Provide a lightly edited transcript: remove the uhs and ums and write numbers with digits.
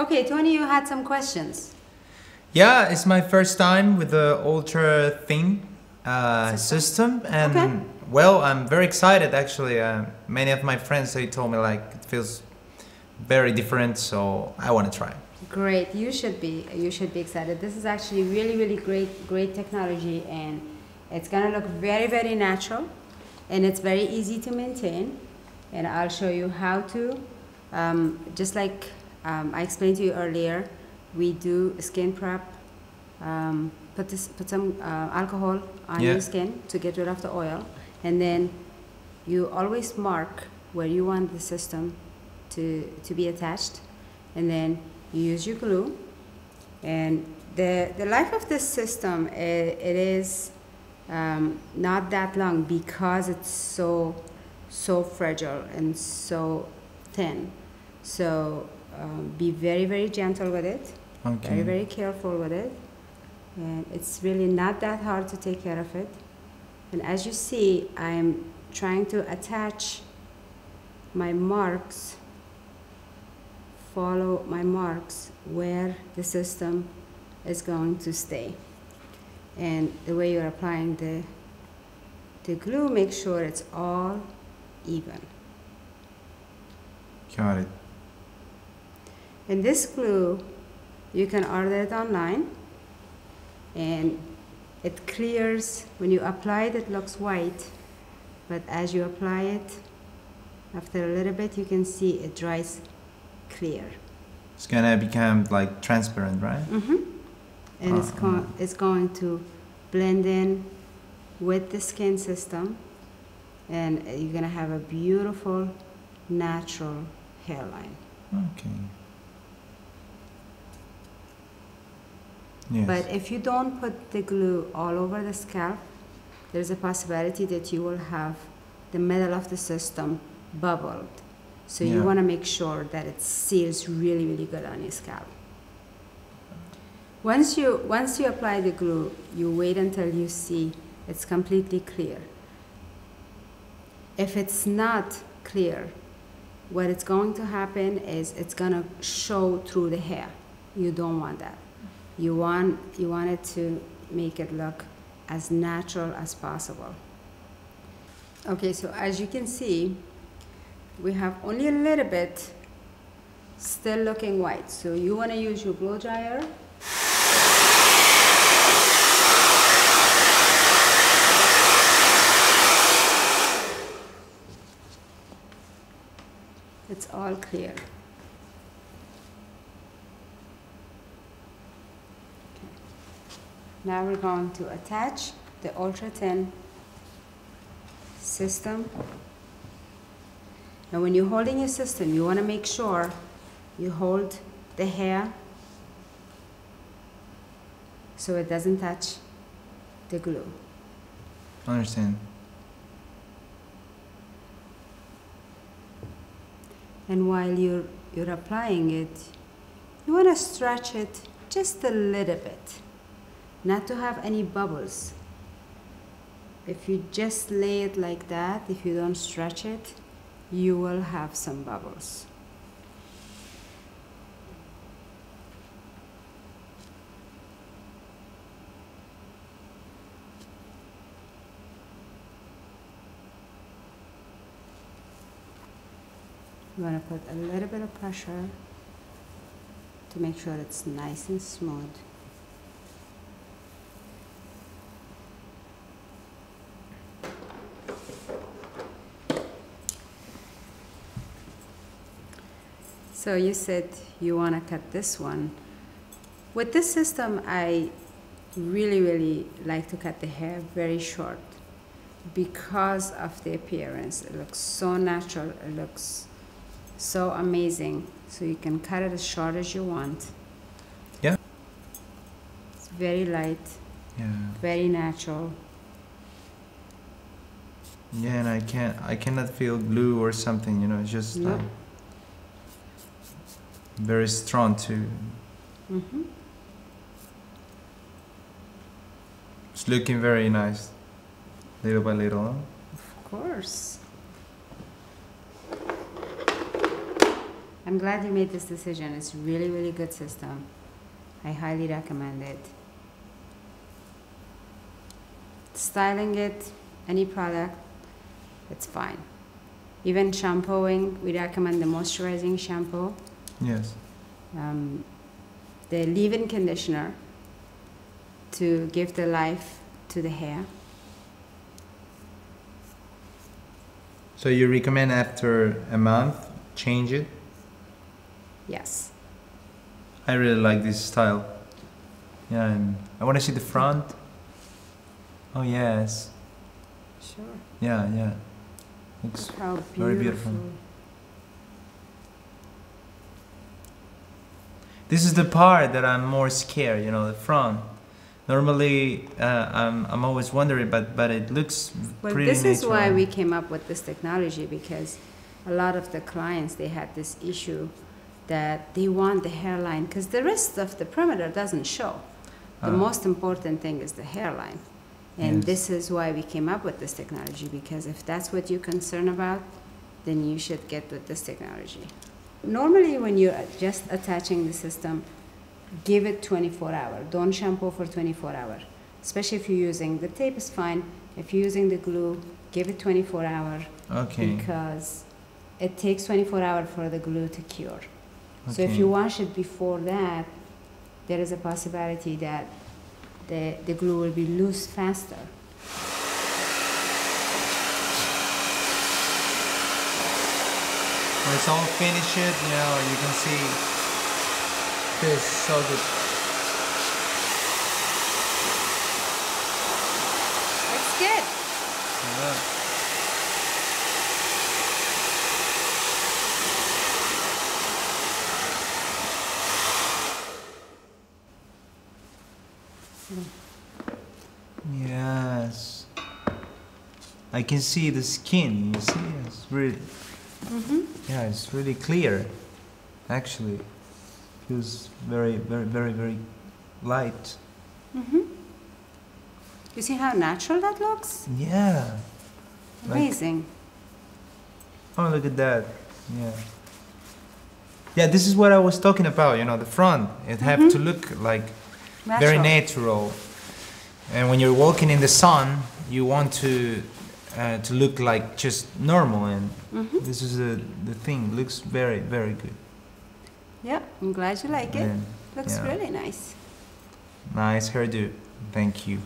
Okay, Tony, you had some questions. Yeah, it's my first time with the ultra thin system, and okay. Well, I'm very excited actually. Many of my friends, they told me like it feels very different, so I want to try. Great, you should be excited. This is actually really great technology, and it's gonna look very natural, and it's very easy to maintain. And I'll show you how to. Just like I explained to you earlier, we do skin prep. Put some alcohol on your skin to get rid of the oil, and then you always mark where you want the system to be attached, and then you use your glue. And the life of this system, it is not that long because it's so fragile and so thin. So be very gentle with it. Okay. Very careful with it. And it's really not that hard to take care of it. And as you see, I'm trying to attach my marks, follow my marks where the system is going to stay. And the way you're applying the glue, make sure it's all even. Got it. And this glue, you can order it online, and it clears. When you apply it, it looks white, but as you apply it, after a little bit, you can see it dries clear. It's gonna become like transparent, right? Mm-hmm. And it's going to blend in with the skin system, and you're gonna have a beautiful, natural hairline. Okay. Yes. But if you don't put the glue all over the scalp, there's a possibility that you will have the middle of the system bubbled. So you want to make sure that it seals really good on your scalp. Once you apply the glue, you wait until you see it's completely clear. If it's not clear, what it's going to happen is it's going to show through the hair. You don't want that. You want it to make it look as natural as possible. Okay, so as you can see, we have only a little bit still looking white. So you want to use your blow dryer. It's all clear. Now we're going to attach the ultra thin system. Now when you're holding your system, you want to make sure you hold the hair so it doesn't touch the glue. I understand. And while you're applying it, you want to stretch it just a little bit, not to have any bubbles. If you just lay it like that, if you don't stretch it, you will have some bubbles. You want to put a little bit of pressure to make sure it's nice and smooth. So you said you want to cut this one. With this system, I really like to cut the hair very short because of the appearance. It looks so natural. It looks so amazing. So you can cut it as short as you want. Yeah. It's very light. Yeah. Very natural. Yeah, and I cannot feel glue or something, you know, it's just Nope. like very strong too. Mm-hmm. It's looking very nice, little by little. Huh? Of course. I'm glad you made this decision. It's really, really good system. I highly recommend it. Styling it, any product, it's fine. Even shampooing, we recommend the moisturizing shampoo. Yes. The leave-in conditioner to give the life to the hair. So you recommend after a month, change it? Yes. I really like this style. Yeah, and I want to see the front. Oh yes. Sure. Yeah, yeah. Looks Look how beautiful. very beautiful. This is the part that I'm more scared, you know, the front. Normally, I'm always wondering, but it looks pretty This is natural. why we came up with this technology, because a lot of the clients, they had this issue that they want the hairline, because the rest of the perimeter doesn't show. The most important thing is the hairline. And Yes. this is why we came up with this technology, because if that's what you're concerned about, then you should get with this technology. Normally, when you're just attaching the system, give it 24 hours. Don't shampoo for 24 hours. Especially if you're using the tape is fine. If you're using the glue, give it 24 hours. Okay. Because it takes 24 hours for the glue to cure. So if Okay. you wash it before that, there is a possibility that the glue will be loose faster. When it's all finished, you know, you can see this so good. That's good. Yeah. Yes. I can see the skin, you see? It's really, yeah, it's really clear. Actually, feels very, very, very, very light. You see how natural that looks? Yeah. Like- Amazing. Oh, look at that. Yeah. Yeah, this is what I was talking about, you know, the front. It have to look like very natural. And when you're walking in the sun, you want to look like just normal. And this is the thing. Looks very, very good. Yeah, I'm glad you like it. And, Looks yeah. really nice. Nice hairdo. Thank you.